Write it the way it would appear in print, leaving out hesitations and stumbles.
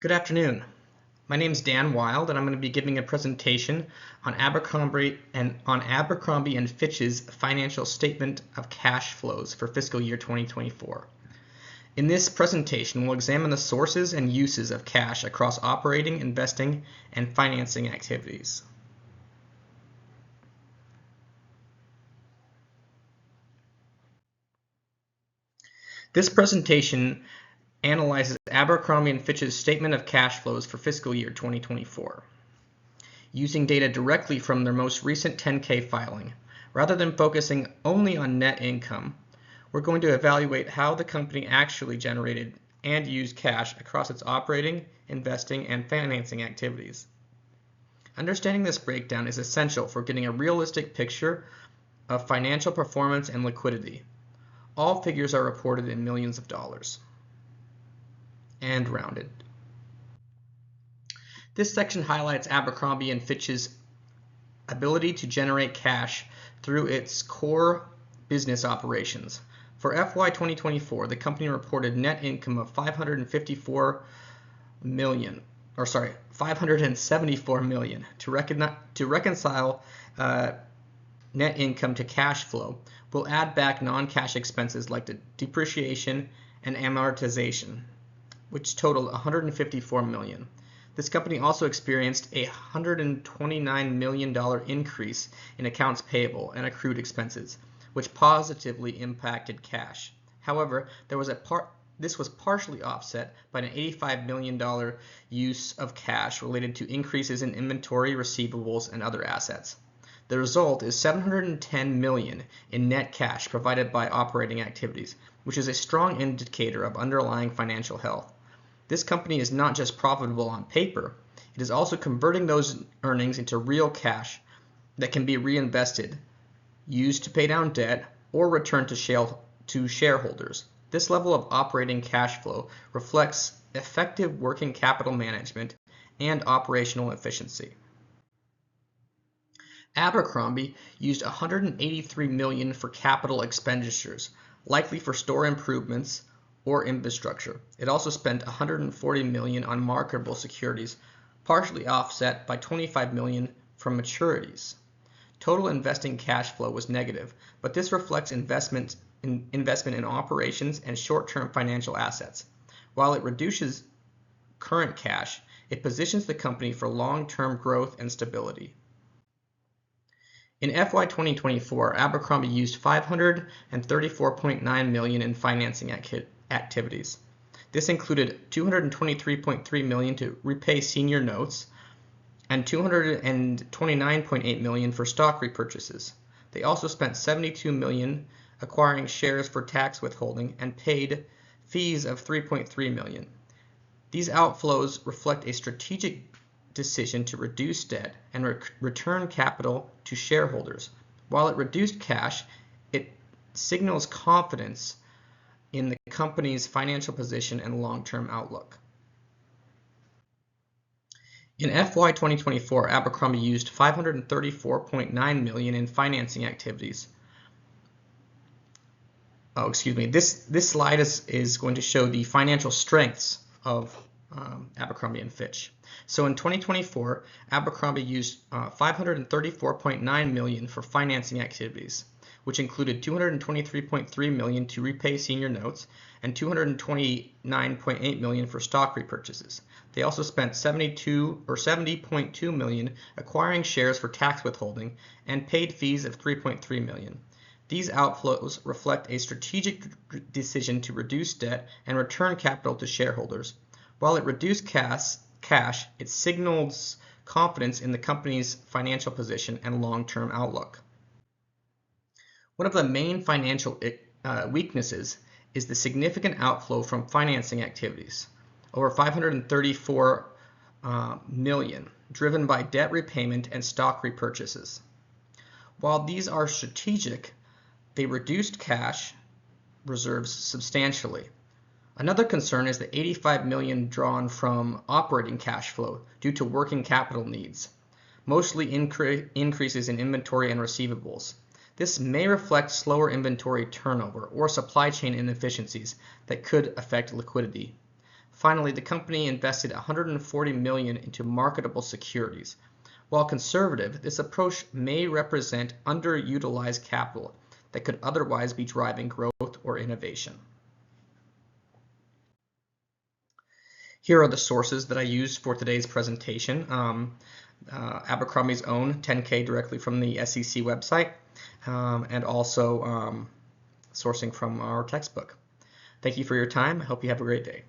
Good afternoon. My name is Dan Wild, and I'm going to be giving a presentation on Abercrombie and Fitch's financial statement of cash flows for fiscal year 2024. In this presentation, we'll examine the sources and uses of cash across operating, investing, and financing activities. This presentation analyzes Abercrombie & Fitch's statement of cash flows for fiscal year 2024, using data directly from their most recent 10-K filing. Rather than focusing only on net income, we're going to evaluate how the company actually generated and used cash across its operating, investing, and financing activities. Understanding this breakdown is essential for getting a realistic picture of financial performance and liquidity. All figures are reported in millions of dollars and rounded. This section highlights Abercrombie & Fitch's ability to generate cash through its core business operations. For FY2024, the company reported net income of $574 million. To reconcile net income to cash flow, we'll add back non-cash expenses like the depreciation and amortization, which totaled $154 million. This company also experienced a $129 million increase in accounts payable and accrued expenses, which positively impacted cash. However, this was partially offset by an $85 million use of cash related to increases in inventory, receivables, and other assets. The result is $710 million in net cash provided by operating activities, which is a strong indicator of underlying financial health. This company is not just profitable on paper, it is also converting those earnings into real cash that can be reinvested, used to pay down debt, or returned to shareholders. This level of operating cash flow reflects effective working capital management and operational efficiency. Abercrombie used $183 million for capital expenditures, likely for store improvements or infrastructure. It also spent $140 million on marketable securities, partially offset by $25 million from maturities. Total investing cash flow was negative, but this reflects investment in operations and short-term financial assets. While it reduces current cash, it positions the company for long-term growth and stability. In FY2024, Abercrombie used $534.9 million in financing activities. This included $223.3 million to repay senior notes and $229.8 million for stock repurchases. They also spent $72 million acquiring shares for tax withholding and paid fees of $3.3 million. These outflows reflect a strategic decision to reduce debt and return capital to shareholders. While it reduced cash, it signals confidence in the company's financial position and long-term outlook. In FY2024, Abercrombie used $534.9 million in financing activities. This slide is going to show the financial strengths of Abercrombie & Fitch. So in 2024, Abercrombie used $534.9 million for financing activities, which included $223.3 million to repay senior notes and $229.8 million for stock repurchases. They also spent $70.2 million acquiring shares for tax withholding and paid fees of $3.3 million. These outflows reflect a strategic decision to reduce debt and return capital to shareholders. While it reduced cash, it signals confidence in the company's financial position and long-term outlook. One of the main financial weaknesses is the significant outflow from financing activities, over $534 million, driven by debt repayment and stock repurchases. While these are strategic, they reduced cash reserves substantially. Another concern is the $85 million drawn from operating cash flow due to working capital needs, mostly increases in inventory and receivables. This may reflect slower inventory turnover or supply chain inefficiencies that could affect liquidity. Finally, the company invested $140 million into marketable securities. While conservative, this approach may represent underutilized capital that could otherwise be driving growth or innovation. Here are the sources that I used for today's presentation. Abercrombie's own 10K directly from the SEC website, and also sourcing from our textbook. Thank you for your time. I hope you have a great day.